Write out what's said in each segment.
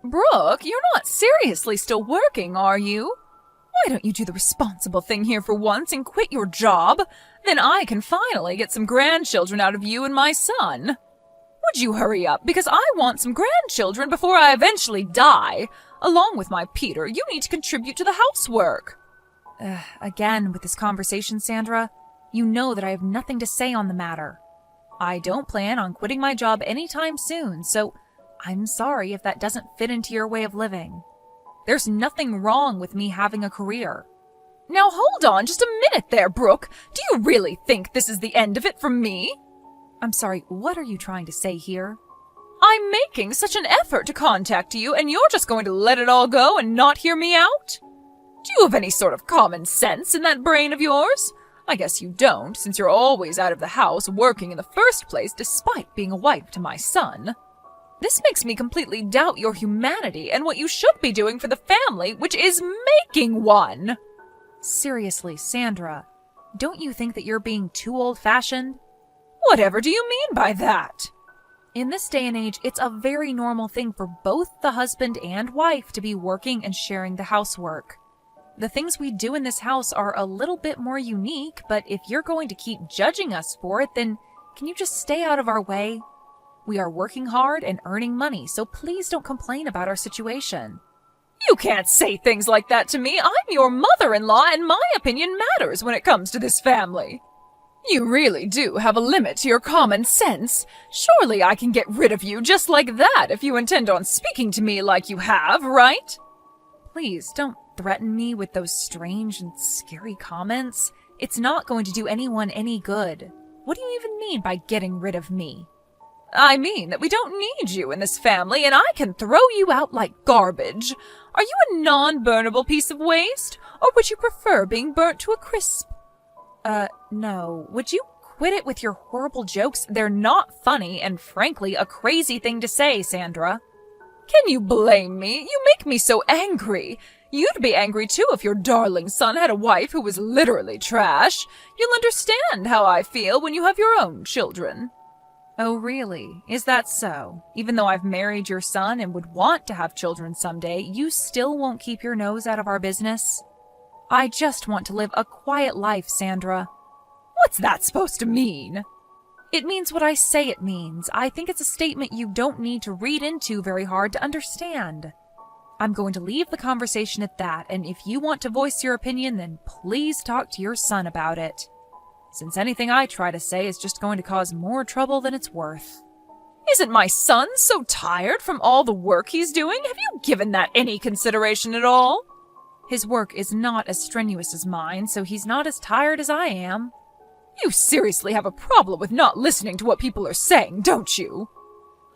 Brooke, you're not seriously still working, are you? Why don't you do the responsible thing here for once and quit your job? Then I can finally get some grandchildren out of you and my son. Would you hurry up, because I want some grandchildren before I eventually die. Along with my Peter, you need to contribute to the housework. Again, with this conversation, Sandra, you know that I have nothing to say on the matter. I don't plan on quitting my job anytime soon, so I'm sorry if that doesn't fit into your way of living. There's nothing wrong with me having a career. Now hold on just a minute there, Brooke. Do you really think this is the end of it for me? I'm sorry, what are you trying to say here? I'm making such an effort to contact you, and you're just going to let it all go and not hear me out? Do you have any sort of common sense in that brain of yours? I guess you don't, since you're always out of the house working in the first place despite being a wife to my son. This makes me completely doubt your humanity and what you should be doing for the family, which is making one. Seriously, Sandra, don't you think that you're being too old-fashioned? Whatever do you mean by that? In this day and age, it's a very normal thing for both the husband and wife to be working and sharing the housework. The things we do in this house are a little bit more unique, but if you're going to keep judging us for it, then can you just stay out of our way? We are working hard and earning money, so please don't complain about our situation. You can't say things like that to me. I'm your mother-in-law, and my opinion matters when it comes to this family. You really do have a limit to your common sense. Surely I can get rid of you just like that if you intend on speaking to me like you have, right? Please don't threaten me with those strange and scary comments. It's not going to do anyone any good. What do you even mean by getting rid of me? I mean that we don't need you in this family, and I can throw you out like garbage. Are you a non-burnable piece of waste, or would you prefer being burnt to a crisp? No. Would you quit it with your horrible jokes? They're not funny, and frankly, a crazy thing to say, Sandra. Can you blame me? You make me so angry. You'd be angry too if your darling son had a wife who was literally trash. You'll understand how I feel when you have your own children. Oh, really? Is that so? Even though I've married your son and would want to have children someday, you still won't keep your nose out of our business? I just want to live a quiet life, Sandra. What's that supposed to mean? It means what I say it means. I think it's a statement you don't need to read into very hard to understand. I'm going to leave the conversation at that, and if you want to voice your opinion, then please talk to your son about it. Since anything I try to say is just going to cause more trouble than it's worth. Isn't my son so tired from all the work he's doing? Have you given that any consideration at all? His work is not as strenuous as mine, so he's not as tired as I am. You seriously have a problem with not listening to what people are saying, don't you?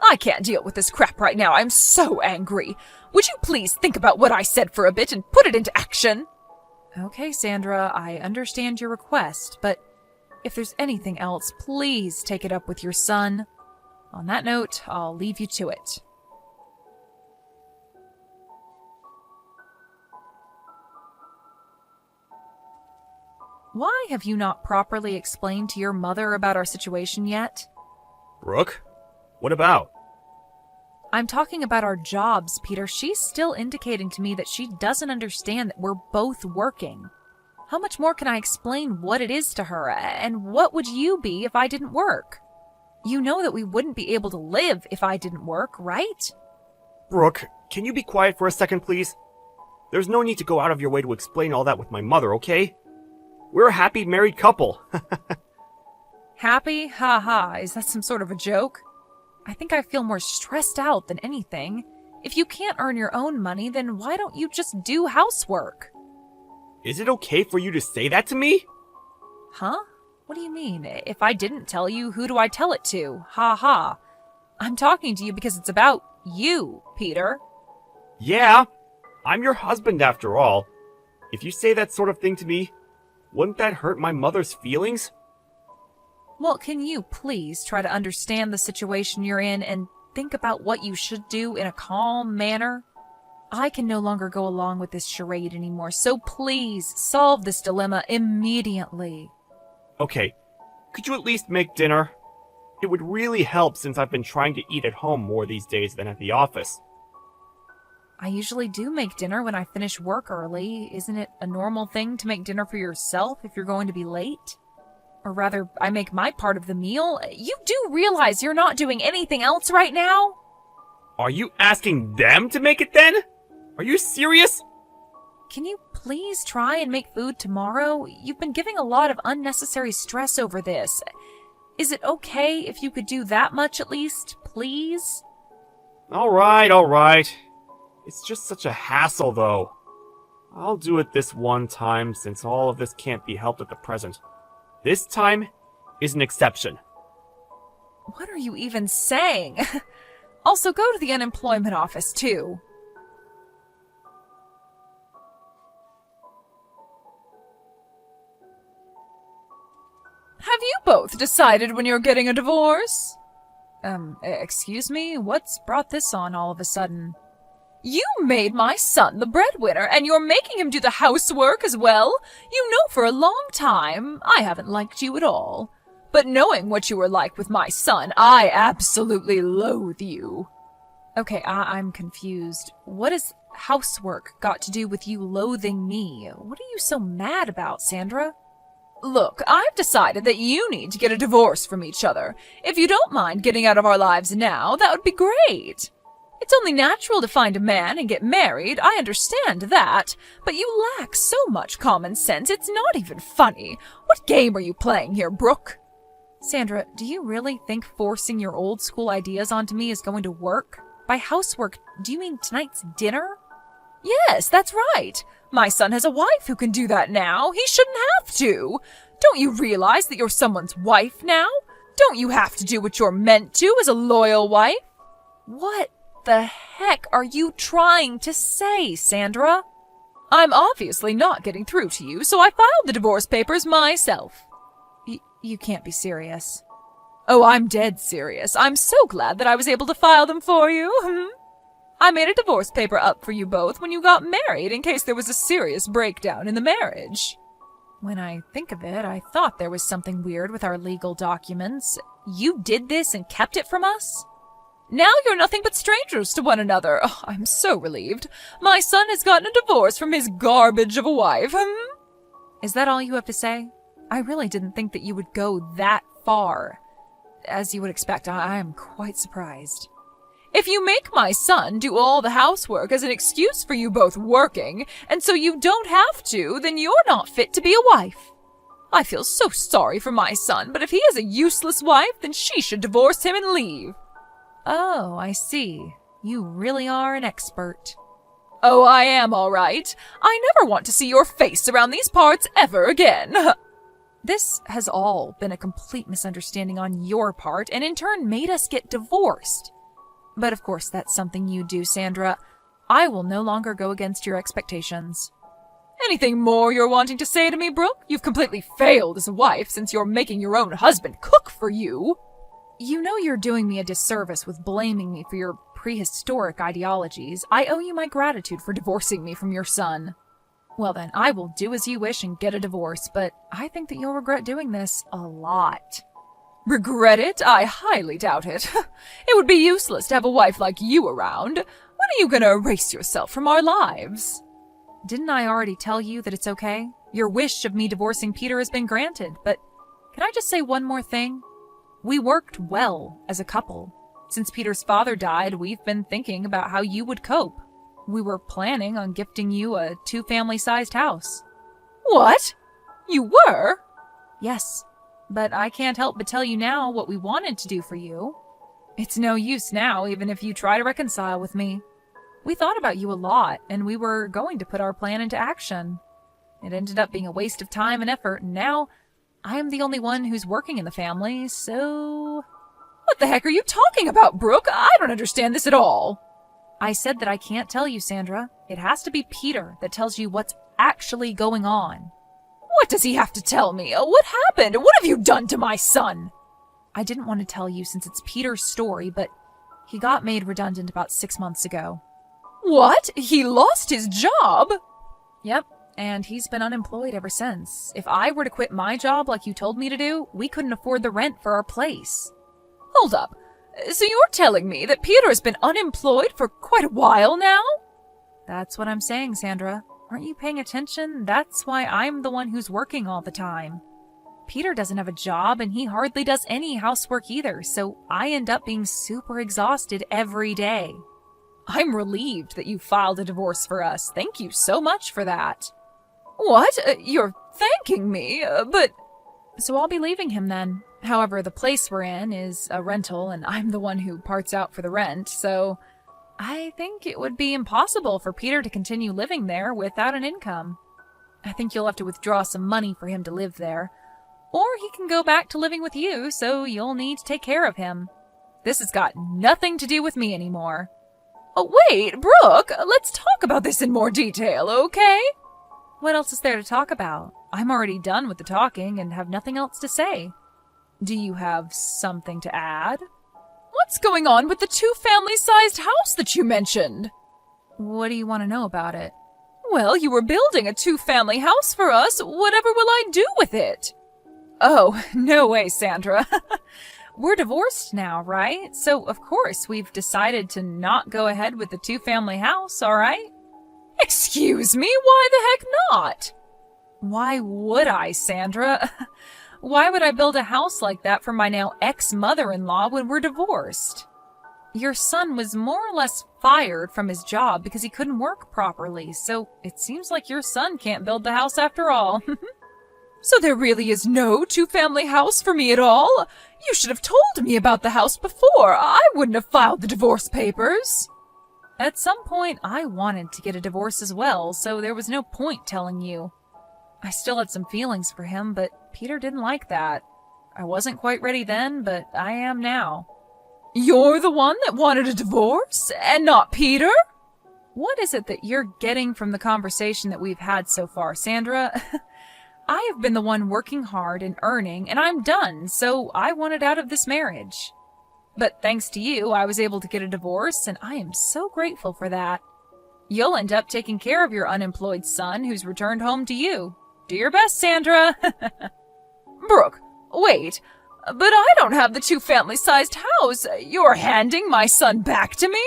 I can't deal with this crap right now. I'm so angry. Would you please think about what I said for a bit and put it into action? Okay, Sandra, I understand your request, but if there's anything else, please take it up with your son. On that note, I'll leave you to it. Why have you not properly explained to your mother about our situation yet? Brooke? What about? I'm talking about our jobs, Peter. She's still indicating to me that she doesn't understand that we're both working. How much more can I explain what it is to her, and what would you be if I didn't work? You know that we wouldn't be able to live if I didn't work, right? Brooke, can you be quiet for a second, please? There's no need to go out of your way to explain all that with my mother, okay? We're a happy married couple. Happy? Ha ha. Is that some sort of a joke? I think I feel more stressed out than anything. If you can't earn your own money, then why don't you just do housework? Is it okay for you to say that to me? Huh? What do you mean? If I didn't tell you, who do I tell it to? Ha ha. I'm talking to you because it's about you, Peter. Yeah, I'm your husband after all. If you say that sort of thing to me, wouldn't that hurt my mother's feelings? Well, can you please try to understand the situation you're in and think about what you should do in a calm manner? I can no longer go along with this charade anymore, so please solve this dilemma immediately. Okay, could you at least make dinner? It would really help since I've been trying to eat at home more these days than at the office. I usually do make dinner when I finish work early. Isn't it a normal thing to make dinner for yourself if you're going to be late? Or rather, I make my part of the meal. You do realize you're not doing anything else right now? Are you asking them to make it then? Are you serious? Can you please try and make food tomorrow? You've been giving a lot of unnecessary stress over this. Is it okay if you could do that much at least, please? Alright. It's just such a hassle, though. I'll do it this one time, since all of this can't be helped at the present. This time is an exception. What are you even saying? Also, go to the unemployment office, too. Have you both decided when you're getting a divorce? Excuse me? What's brought this on all of a sudden? You made my son the breadwinner, and you're making him do the housework as well? You know for a long time I haven't liked you at all. But knowing what you were like with my son, I absolutely loathe you. Okay, I'm confused. What has housework got to do with you loathing me? What are you so mad about, Sandra? Look, I've decided that you need to get a divorce from each other. If you don't mind getting out of our lives now, that would be great. It's only natural to find a man and get married, I understand that, but you lack so much common sense, it's not even funny. What game are you playing here, Brooke? Sandra, do you really think forcing your old school ideas onto me is going to work? By housework, do you mean tonight's dinner? Yes, that's right. My son has a wife who can do that now. He shouldn't have to. Don't you realize that you're someone's wife now? Don't you have to do what you're meant to as a loyal wife? What the heck are you trying to say, Sandra? I'm obviously not getting through to you, so I filed the divorce papers myself. You can't be serious. Oh, I'm dead serious. I'm so glad that I was able to file them for you. I made a divorce paper up for you both when you got married in case there was a serious breakdown in the marriage. When I think of it, I thought there was something weird with our legal documents. You did this and kept it from us? Now you're nothing but strangers to one another. Oh, I'm so relieved. My son has gotten a divorce from his garbage of a wife. Is that all you have to say? I really didn't think that you would go that far. As you would expect, I am quite surprised. If you make my son do all the housework as an excuse for you both working, and so you don't have to, then you're not fit to be a wife. I feel so sorry for my son, but if he has a useless wife, then she should divorce him and leave. Oh, I see. You really are an expert. Oh, I am all right. I never want to see your face around these parts ever again. This has all been a complete misunderstanding on your part, and in turn made us get divorced. But of course, that's something you do, Sandra. I will no longer go against your expectations. Anything more you're wanting to say to me, Brooke? You've completely failed as a wife since you're making your own husband cook for you. You know you're doing me a disservice with blaming me for your prehistoric ideologies. I owe you my gratitude for divorcing me from your son. Well then, I will do as you wish and get a divorce, but I think that you'll regret doing this a lot. Regret it? I highly doubt it. It would be useless to have a wife like you around. When are you gonna erase yourself from our lives? Didn't I already tell you that it's okay? Your wish of me divorcing Peter has been granted, but can I just say one more thing? We worked well as a couple. Since Peter's father died, we've been thinking about how you would cope. We were planning on gifting you a 2-family-sized house. What? You were? Yes, but I can't help but tell you now what we wanted to do for you. It's no use now, even if you try to reconcile with me. We thought about you a lot, and we were going to put our plan into action. It ended up being a waste of time and effort, and now I am the only one who's working in the family, so... What the heck are you talking about, Brooke? I don't understand this at all. I said that I can't tell you, Sandra. It has to be Peter that tells you what's actually going on. What does he have to tell me? What happened? What have you done to my son? I didn't want to tell you since it's Peter's story, but he got made redundant about 6 months ago. What? He lost his job? Yep, and he's been unemployed ever since. If I were to quit my job like you told me to do, we couldn't afford the rent for our place. Hold up. So you're telling me that Peter has been unemployed for quite a while now? That's what I'm saying, Sandra. Aren't you paying attention? That's why I'm the one who's working all the time. Peter doesn't have a job, and he hardly does any housework either, so I end up being super exhausted every day. I'm relieved that you filed a divorce for us. Thank you so much for that. What? You're thanking me? But... So I'll be leaving him then. However, the place we're in is a rental, and I'm the one who parts out for the rent, so I think it would be impossible for Peter to continue living there without an income. I think you'll have to withdraw some money for him to live there. Or he can go back to living with you, so you'll need to take care of him. This has got nothing to do with me anymore. Oh, wait, Brooke, let's talk about this in more detail, okay? What else is there to talk about? I'm already done with the talking and have nothing else to say. Do you have something to add? What's going on with the 2-family-sized house that you mentioned? What do you want to know about it? Well, you were building a 2-family house for us. Whatever will I do with it? Oh, no way, Sandra. We're divorced now, right? So, of course, we've decided to not go ahead with the 2-family house, all right? Excuse me? Why the heck not? Why would I, Sandra? Why would I build a house like that for my now ex-mother-in-law when we're divorced? Your son was more or less fired from his job because he couldn't work properly, so it seems like your son can't build the house after all. So there really is no 2-family house for me at all? You should have told me about the house before. I wouldn't have filed the divorce papers. At some point, I wanted to get a divorce as well, so there was no point telling you. I still had some feelings for him, but Peter didn't like that. I wasn't quite ready then, but I am now. You're the one that wanted a divorce, and not Peter? What is it that you're getting from the conversation that we've had so far, Sandra? I have been the one working hard and earning, and I'm done, so I wanted out of this marriage. But thanks to you, I was able to get a divorce, and I am so grateful for that. You'll end up taking care of your unemployed son who's returned home to you. Do your best, Sandra. Brooke, wait, but I don't have the 2-family-sized house. You're handing my son back to me?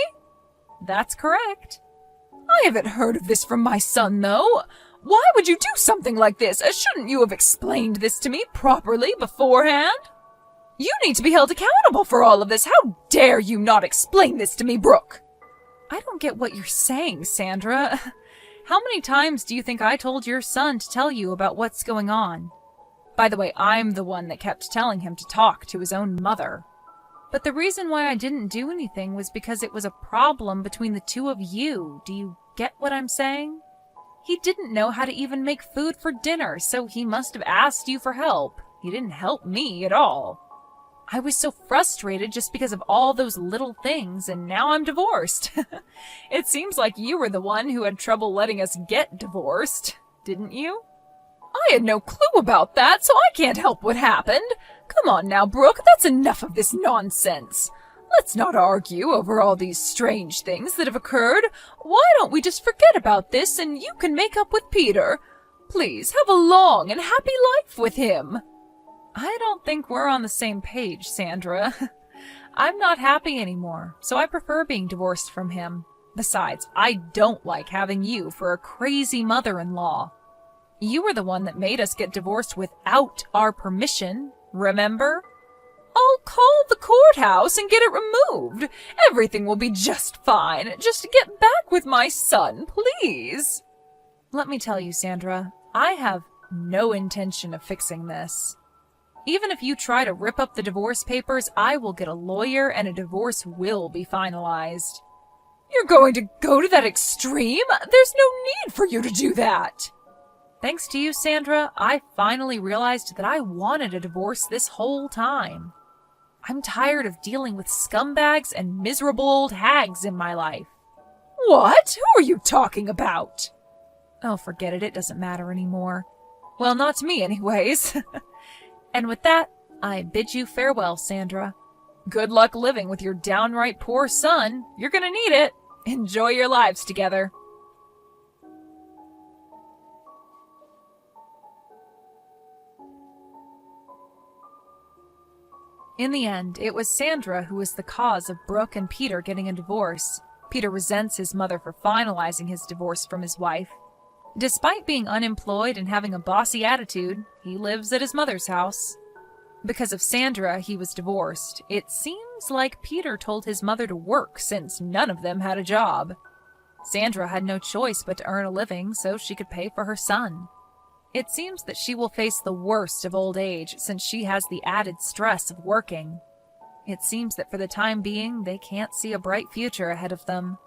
That's correct. I haven't heard of this from my son, though. Why would you do something like this? Shouldn't you have explained this to me properly beforehand? You need to be held accountable for all of this. How dare you not explain this to me, Brooke? I don't get what you're saying, Sandra. How many times do you think I told your son to tell you about what's going on? By the way, I'm the one that kept telling him to talk to his own mother. But the reason why I didn't do anything was because it was a problem between the two of you. Do you get what I'm saying? He didn't know how to even make food for dinner, so he must have asked you for help. He didn't help me at all. I was so frustrated just because of all those little things, and now I'm divorced. It seems like you were the one who had trouble letting us get divorced, didn't you? I had no clue about that, so I can't help what happened. Come on now, Brooke, that's enough of this nonsense. Let's not argue over all these strange things that have occurred. Why don't we just forget about this and you can make up with Peter? Please, have a long and happy life with him. I don't think we're on the same page, Sandra. I'm not happy anymore, so I prefer being divorced from him. Besides, I don't like having you for a crazy mother-in-law. You were the one that made us get divorced without our permission, remember? I'll call the courthouse and get it removed. Everything will be just fine. Just get back with my son, please. Let me tell you, Sandra, I have no intention of fixing this. Even if you try to rip up the divorce papers, I will get a lawyer and a divorce will be finalized. You're going to go to that extreme? There's no need for you to do that. Thanks to you, Sandra, I finally realized that I wanted a divorce this whole time. I'm tired of dealing with scumbags and miserable old hags in my life. What? Who are you talking about? Oh, forget it. It doesn't matter anymore. Well, not to me anyways. And with that, I bid you farewell, Sandra. Good luck living with your downright poor son. You're gonna need it. Enjoy your lives together. In the end, it was Sandra who was the cause of Brooke and Peter getting a divorce. Peter resents his mother for finalizing his divorce from his wife. Despite being unemployed and having a bossy attitude, he lives at his mother's house. Because of Sandra, he was divorced. It seems like Peter told his mother to work since none of them had a job. Sandra had no choice but to earn a living so she could pay for her son. It seems that she will face the worst of old age since she has the added stress of working. It seems that for the time being, they can't see a bright future ahead of them.